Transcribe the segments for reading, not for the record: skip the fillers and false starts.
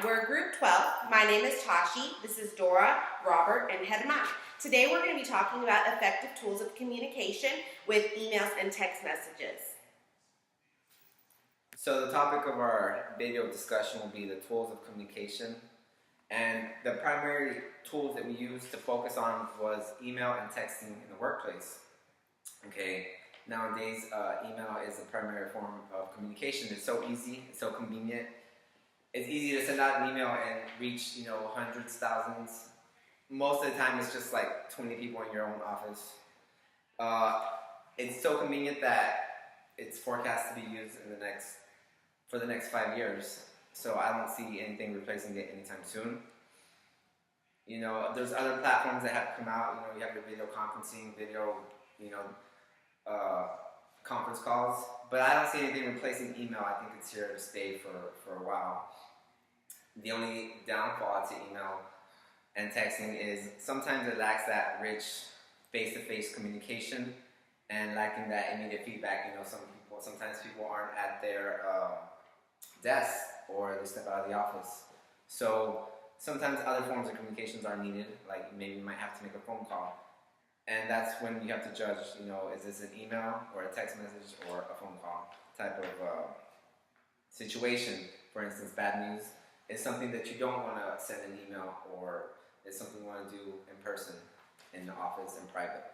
we're Group 12. My name is Tashi. This is Dora, Robert, and Hedmai. Today we're going to be talking about effective tools of communication with emails and text messages. So the topic of our video discussion will be the tools of communication. And the primary tools that we used to focus on was email and texting in the workplace. Okay, nowadays email is the primary form of communication. It's so easy, it's so convenient. It's easy to send out an email and reach, hundreds, thousands. Most of the time it's just like 20 people in your own office. It's so convenient that it's forecast to be used for the next 5 years. So I don't see anything replacing it anytime soon. There's other platforms that have come out. You have your video conferencing, conference calls. But I don't see anything replacing email. I think it's here to stay for a while. The only downfall to email and texting is sometimes it lacks that rich face-to-face communication and lacking that immediate feedback. Sometimes people aren't at their desk or they step out of the office. So sometimes other forms of communications are needed, like maybe you might have to make a phone call. And that's when you have to judge, is this an email or a text message or a phone call type of situation. For instance, bad news is something that you don't want to send an email, or it's something you want to do in person, in the office, in private.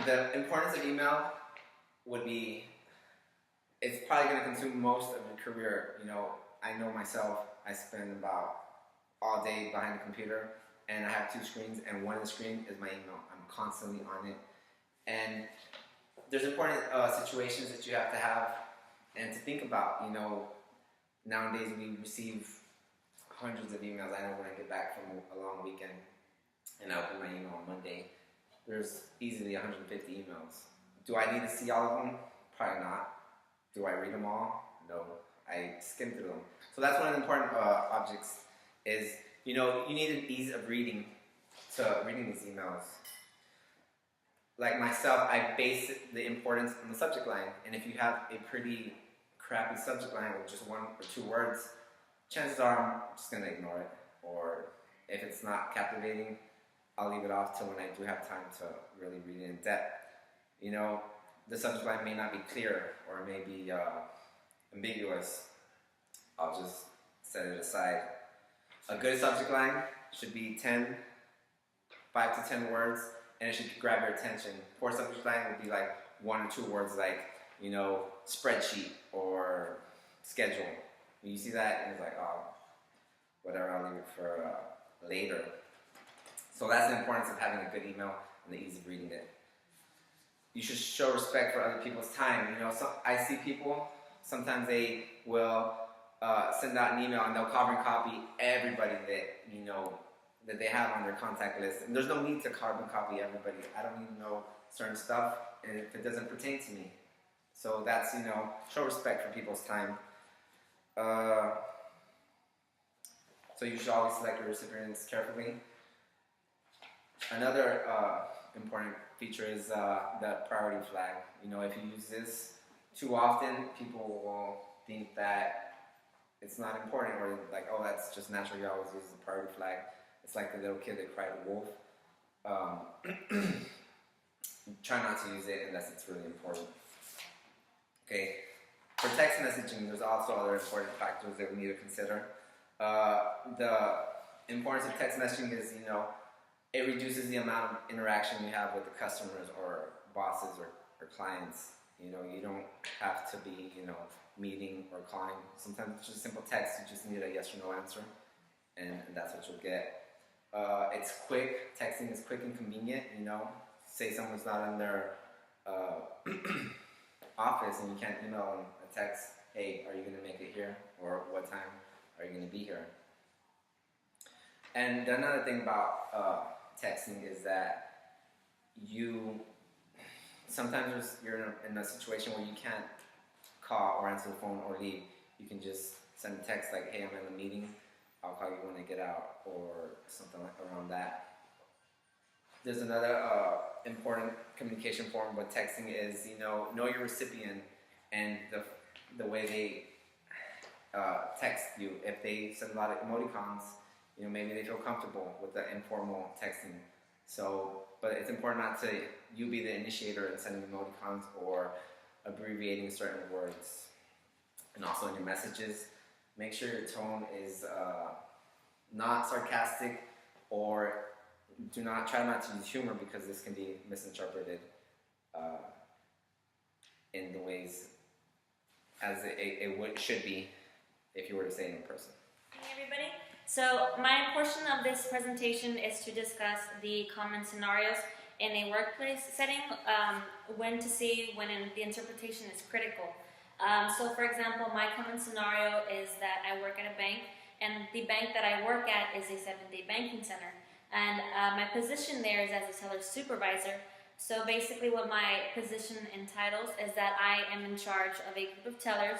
The importance of email would be, it's probably going to consume most of your career. I know myself, I spend about all day behind the computer, and I have 2 screens, and one of the screen is my email. I'm constantly on it. And there's important situations that you have to have and to think about. Nowadays we receive hundreds of emails. I know when I get back from a long weekend and I open my email on Monday, there's easily 150 emails. Do I need to see all of them? Probably not. Do I read them all? No. I skim through them. So that's one of the important objects is, you need an ease of reading these emails. Like myself, I base the importance on the subject line. And if you have a pretty crappy subject line with just 1 or 2 words, chances are I'm just going to ignore it. Or if it's not captivating, I'll leave it off till when I do have time to really read it in depth. The subject line may not be clear or may be ambiguous. I'll just set it aside. A good subject line should be 5 to 10 words, and it should grab your attention. Poor subject line would be like 1 or 2 words, like, spreadsheet or schedule. When you see that, and it's like, oh, whatever, I'll leave it for later. So that's the importance of having a good email and the ease of reading it. You should show respect for other people's time. I see people, sometimes they will send out an email and they'll carbon copy everybody that they have on their contact list. And there's no need to carbon copy everybody. I don't need to know certain stuff, and if it doesn't pertain to me. So that's, show respect for people's time. So you should always select your recipients carefully. Another important feature is the priority flag. If you use this too often, people will think that it's not important, or like, oh, that's just natural, you always use the priority flag. It's like the little kid that cried wolf. Try not to use it unless it's really important. Okay, for text messaging, there's also other important factors that we need to consider. The importance of text messaging is, it reduces the amount of interaction you have with the customers or bosses or clients. You don't have to be, meeting or calling. Sometimes it's just simple text. You just need a yes or no answer, and that's what you'll get. It's quick. Texting is quick and convenient. Say someone's not in their office and you can't email them a text, hey, are you going to make it here? Or what time are you going to be here? And another thing about texting is that sometimes you're in a situation where you can't call or answer the phone or leave. You can just send a text like, hey, I'm in a meeting, I'll call you when I get out, or something like around that. There's another important communication form with texting is, know your recipient and the way text you. If they send a lot of emoticons, you know, maybe they feel comfortable with the informal texting. So, but it's important not to you be the initiator in sending emoticons or abbreviating certain words. And also in your messages, make sure your tone is not sarcastic, or try not to use humor, because this can be misinterpreted in the ways as it should be if you were to say it in person. Hey everybody. So my portion of this presentation is to discuss the common scenarios in a workplace setting, when to say when the interpretation is critical. So for example, my common scenario is that I work at a bank, and the bank that I work at is a 7-day banking center. And my position there is as a teller supervisor. So basically what my position entitles is that I am in charge of a group of tellers.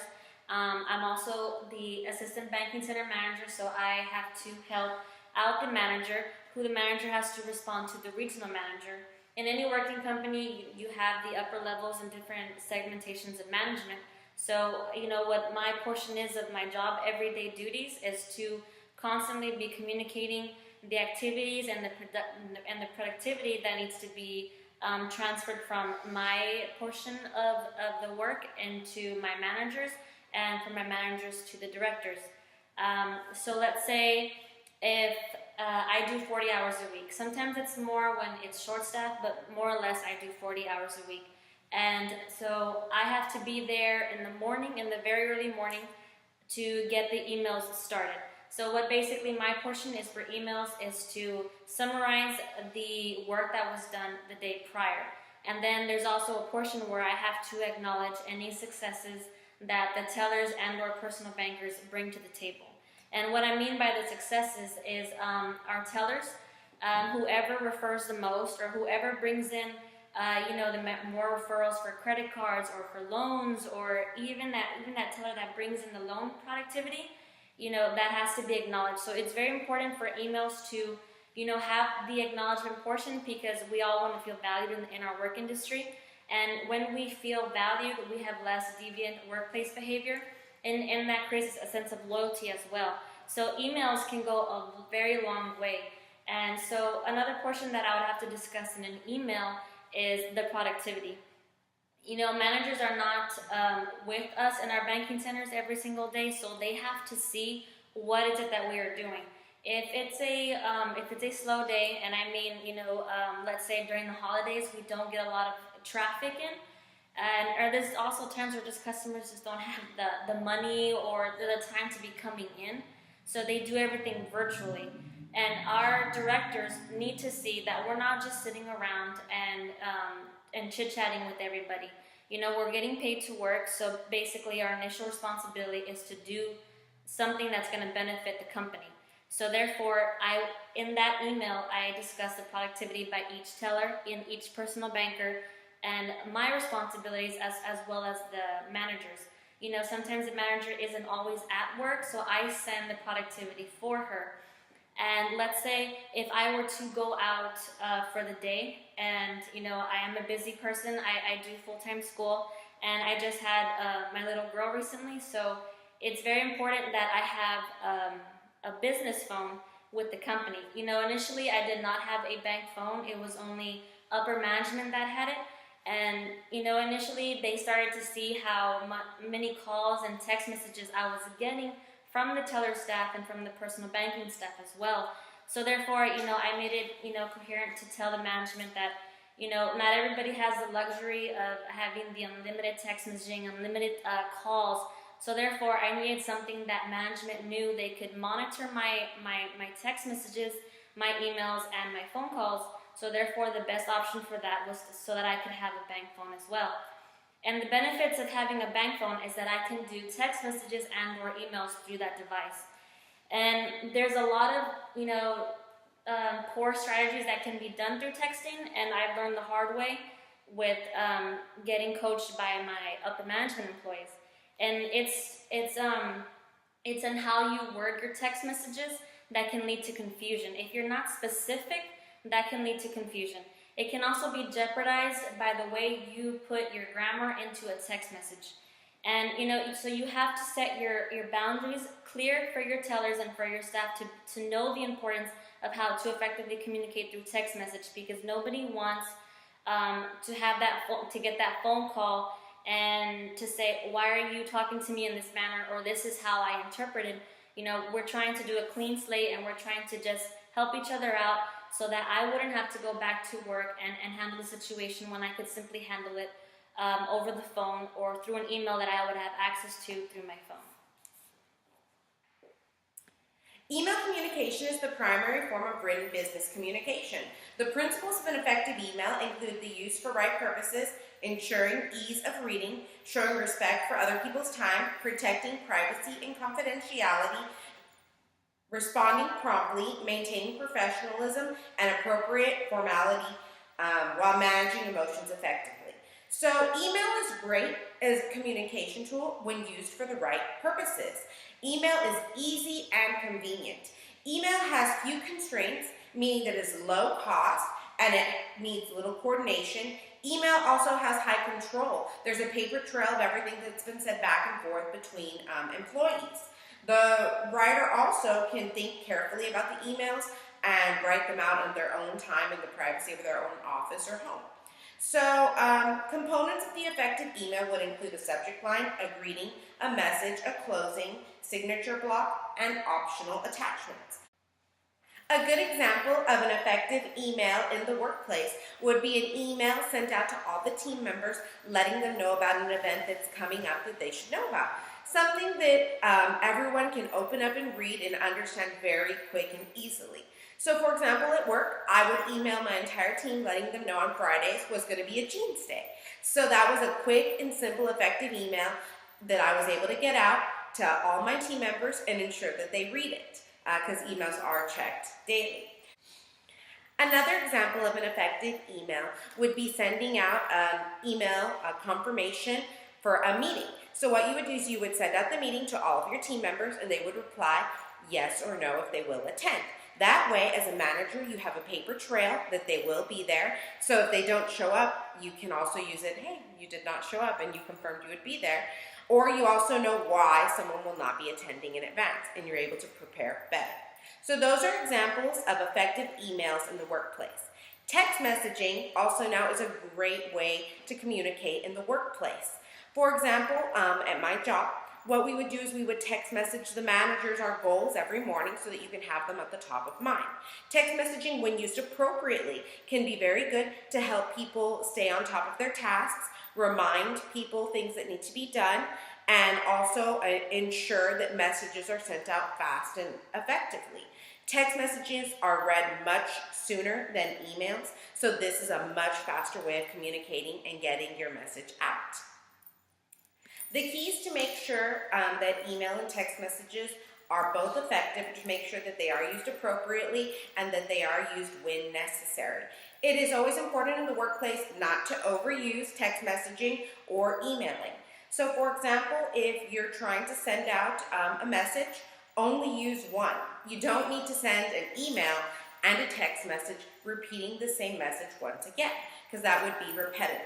I'm also the assistant banking center manager, so I have to help out the manager, who the manager has to respond to the regional manager. In any working company, you have the upper levels and different segmentations of management. So, you know, what my portion is of my job, everyday duties, is to constantly be communicating the activities and the productivity that needs to be transferred from my portion of the work into my managers, and from my managers to the directors. So let's say if I do 40 hours a week. Sometimes it's more when it's short staff, but more or less I do 40 hours a week. And so I have to be there in the morning, in the very early morning, to get the emails started. So what basically my portion is for emails is to summarize the work that was done the day prior. And then there's also a portion where I have to acknowledge any successes that the tellers and or personal bankers bring to the table. And what I mean by the successes is our tellers, whoever refers the most, or whoever brings in you know, the more referrals for credit cards or for loans, or even that teller that brings in the loan productivity, you know, that has to be acknowledged. So it's very important for emails to, you know, have the acknowledgement portion, because we all want to feel valued in our work industry. And when we feel valued, we have less deviant workplace behavior, and that creates a sense of loyalty as well. So emails can go a very long way. And so another portion that I would have to discuss in an email is the productivity. You know, managers are not with us in our banking centers every single day, so they have to see what is it that we are doing. If it's a slow day, and I mean, you know, let's say during the holidays we don't get a lot of traffic in, or there's also times where just customers just don't have the money or the time to be coming in, so they do everything virtually. And our directors need to see that we're not just sitting around and chit-chatting with everybody. You know, we're getting paid to work, so basically our initial responsibility is to do something that's going to benefit the company. So therefore, in that email, I discuss the productivity by each teller, in each personal banker, and my responsibilities as well as the managers. You know, sometimes the manager isn't always at work, so I send the productivity for her. And let's say if I were to go out for the day, and you know, I am a busy person, I do full-time school, and I just had my little girl recently, so it's very important that I have a business phone with the company. You know, initially I did not have a bank phone, it was only upper management that had it. And you know, initially they started to see how many calls and text messages I was getting from the teller staff and from the personal banking staff as well. So therefore, you know, I made it, you know, coherent to tell the management that, you know, not everybody has the luxury of having the unlimited text messaging, unlimited calls. So therefore, I needed something that management knew they could monitor my text messages, my emails, and my phone calls. So therefore, the best option for that was so that I could have a bank phone as well. And the benefits of having a bank phone is that I can do text messages and or emails through that device. And there's a lot of, you know, core strategies that can be done through texting, and I've learned the hard way with getting coached by my upper management employees. And it's in how you word your text messages that can lead to confusion. If you're not specific, that can lead to confusion. It can also be jeopardized by the way you put your grammar into a text message. And so you have to set your boundaries clear for your tellers and for your staff to know the importance of how to effectively communicate through text message, because nobody wants to have to get that phone call and to say, why are you talking to me in this manner, or this is how I interpreted. We're trying to do a clean slate, and we're trying to just help each other out so that I wouldn't have to go back to work and handle the situation when I could simply handle it over the phone or through an email that I would have access to through my phone. Email communication is the primary form of written business communication. The principles of an effective email include the use for right purposes, ensuring ease of reading, showing respect for other people's time, protecting privacy and confidentiality, responding promptly, maintaining professionalism and appropriate formality while managing emotions effectively. So email is great as a communication tool when used for the right purposes. Email is easy and convenient. Email has few constraints, meaning that it's low cost and it needs little coordination. Email also has high control. There's a paper trail of everything that's been said back and forth between employees. The writer also can think carefully about the emails and write them out in their own time in the privacy of their own office or home. So components of the effective email would include a subject line, a greeting, a message, a closing, signature block, and optional attachments. A good example of an effective email in the workplace would be an email sent out to all the team members letting them know about an event that's coming up that they should know about. Something that everyone can open up and read and understand very quick and easily. So for example, at work, I would email my entire team letting them know on Fridays was going to be a jeans day. So that was a quick and simple, effective email that I was able to get out to all my team members and ensure that they read it, because emails are checked daily. Another example of an effective email would be sending out an email confirmation for a meeting. So what you would do is you would send out the meeting to all of your team members, and they would reply yes or no if they will attend. That way, as a manager, you have a paper trail that they will be there. So if they don't show up, you can also use it, hey, you did not show up and you confirmed you would be there. Or you also know why someone will not be attending in advance, and you're able to prepare better. So those are examples of effective emails in the workplace. Text messaging also now is a great way to communicate in the workplace. For example, at my job, what we would do is we would text message the managers our goals every morning so that you can have them at the top of mind. Text messaging, when used appropriately, can be very good to help people stay on top of their tasks, remind people things that need to be done, and also ensure that messages are sent out fast and effectively. Text messages are read much sooner than emails, so this is a much faster way of communicating and getting your message out. The keys to make sure that email and text messages are both effective, to make sure that they are used appropriately and that they are used when necessary. It is always important in the workplace not to overuse text messaging or emailing. So for example, if you're trying to send out a message, only use one. You don't need to send an email and a text message repeating the same message once again, because that would be repetitive.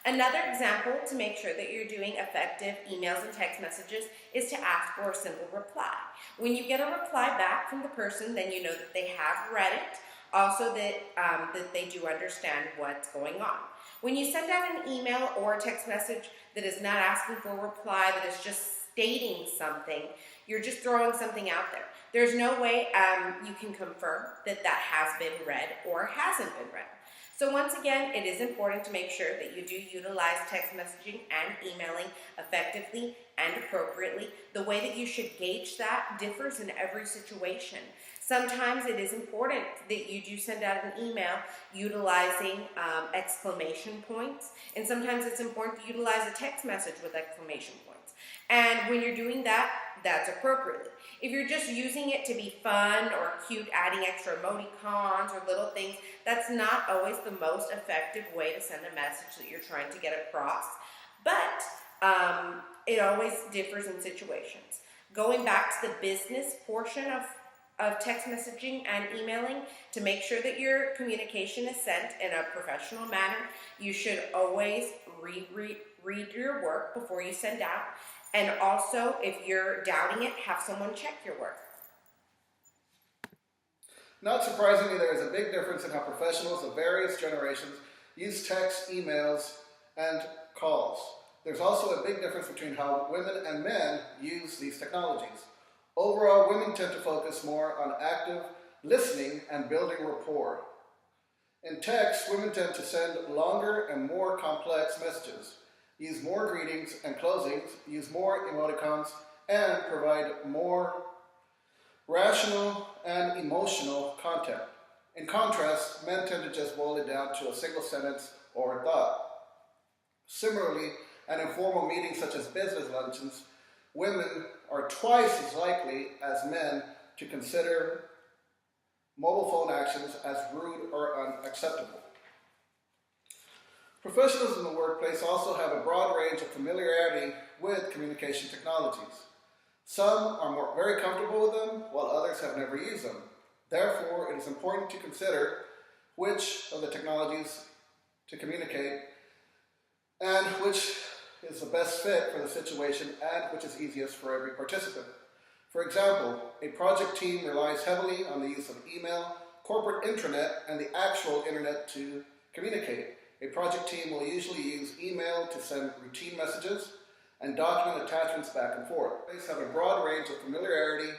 Another example to make sure that you're doing effective emails and text messages is to ask for a simple reply. When you get a reply back from the person, then you know that they have read it, also that they do understand what's going on. When you send out an email or a text message that is not asking for a reply, that is just stating something, you're just throwing something out there. There's no way you can confirm that that has been read or hasn't been read. So once again, it is important to make sure that you do utilize text messaging and emailing effectively and appropriately. The way that you should gauge that differs in every situation. Sometimes it is important that you do send out an email utilizing exclamation points, and sometimes it's important to utilize a text message with exclamation points. And when you're doing that, that's appropriately. If you're just using it to be fun or cute, adding extra emoticons or little things, that's not always the most effective way to send a message that you're trying to get across. But it always differs in situations. Going back to the business portion of text messaging and emailing, to make sure that your communication is sent in a professional manner, you should always read your work before you send out. And also, if you're doubting it, have someone check your work. Not surprisingly, there is a big difference in how professionals of various generations use text, emails, and calls. There's also a big difference between how women and men use these technologies. Overall, women tend to focus more on active listening and building rapport. In text, women tend to send longer and more complex messages, use more greetings and closings, use more emoticons, and provide more rational and emotional content. In contrast, men tend to just boil it down to a single sentence or a thought. Similarly, at informal meetings such as business luncheons, women are twice as likely as men to consider mobile phone actions as rude or unacceptable. Professionals in the workplace also have a broad range of familiarity with communication technologies. Some are very comfortable with them, while others have never used them. Therefore, it is important to consider which of the technologies to communicate and which is the best fit for the situation and which is easiest for every participant. For example, a project team relies heavily on the use of email, corporate intranet, and the actual internet to communicate. A project team will usually use email to send routine messages and document attachments back and forth. They have a broad range of familiarity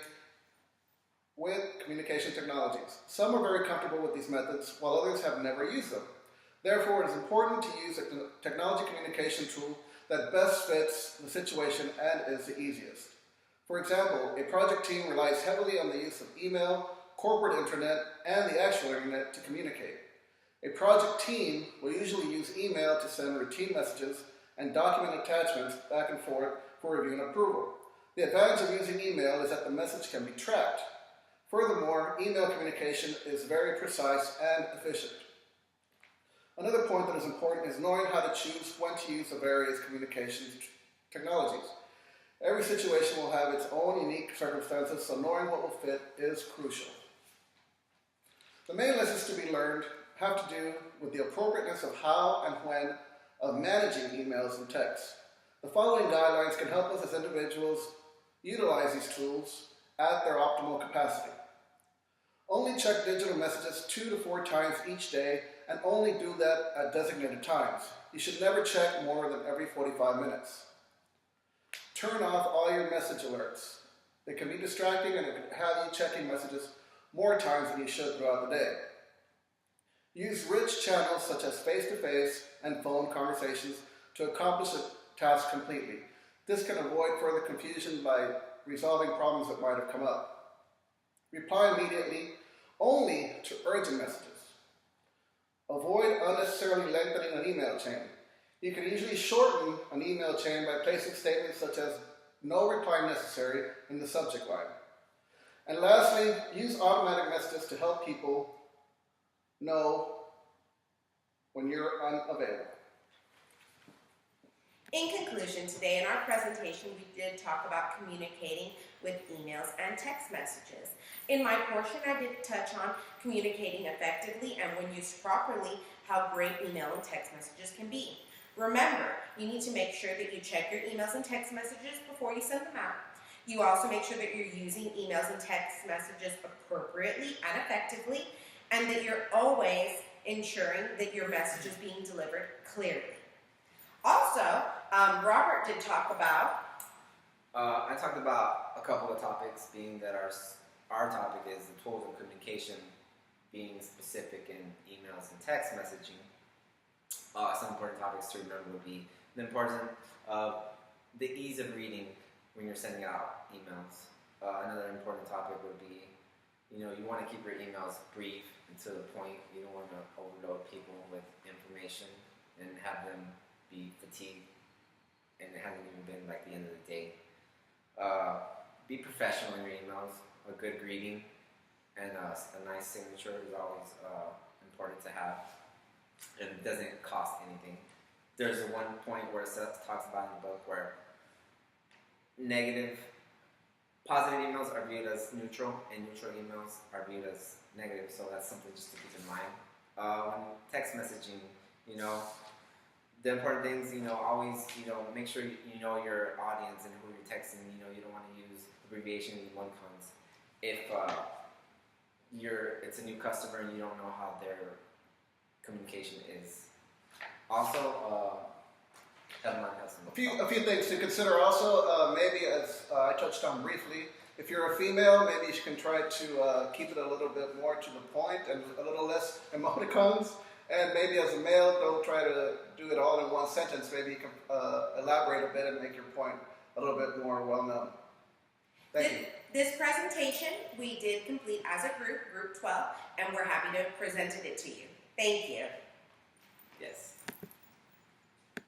with communication technologies. Some are very comfortable with these methods, while others have never used them. Therefore, it is important to use a technology communication tool that best fits the situation and is the easiest. For example, a project team relies heavily on the use of email, corporate intranet, and the actual internet to communicate. A project team will usually use email to send routine messages and document attachments back and forth for review and approval. The advantage of using email is that the message can be tracked. Furthermore, email communication is very precise and efficient. Another point that is important is knowing how to choose when to use the various communication technologies. Every situation will have its own unique circumstances, so knowing what will fit is crucial. The main lessons to be learned have to do with the appropriateness of how and when of managing emails and texts. The following guidelines can help us as individuals utilize these tools at their optimal capacity. Only check digital messages 2 to 4 times each day, and only do that at designated times. You should never check more than every 45 minutes. Turn off all your message alerts. They can be distracting and it can have you checking messages more times than you should throughout the day. Use rich channels such as face-to-face and phone conversations to accomplish a task completely. This can avoid further confusion by resolving problems that might have come up. Reply immediately only to urgent messages. Avoid unnecessarily lengthening an email chain. You can usually shorten an email chain by placing statements such as "no reply necessary" in the subject line. And lastly, use automatic messages to help people know when you're unavailable. In conclusion, today in our presentation, we did talk about communicating with emails and text messages. In my portion, I did touch on communicating effectively and when used properly, how great email and text messages can be. Remember, you need to make sure that you check your emails and text messages before you send them out. You also make sure that you're using emails and text messages appropriately and effectively, and that you're always ensuring that your message is being delivered clearly. Also, Robert did talk about... I talked about a couple of topics, being that our topic is the tools of communication, being specific in emails and text messaging. Some important topics to remember would be the importance of the ease of reading when you're sending out emails. Another important topic would be, you want to keep your emails brief and to the point. You don't want to overload people with information and have them be fatigued and it hasn't even been like the end of the day. Be professional in your emails. A good greeting and a nice signature is always important to have, and it doesn't cost anything. There's one point where it talks about in the book where positive emails are viewed as neutral and neutral emails are viewed as negative, so that's something just to keep in mind. When text messaging, the important things, always, make sure you know your audience and who you're texting. You don't want to use abbreviation emoticons if it's a new customer and you don't know how their communication is. Also, a few things to consider also, maybe as I touched on briefly, if you're a female, maybe you can try to keep it a little bit more to the point and a little less emoticons. And maybe as a male, don't try to do it all in one sentence. Maybe you can elaborate a bit and make your point a little bit more well known. Thank you. This presentation we did complete as a group, Group 12, and we're happy to have presented it to you. Thank you. Yes.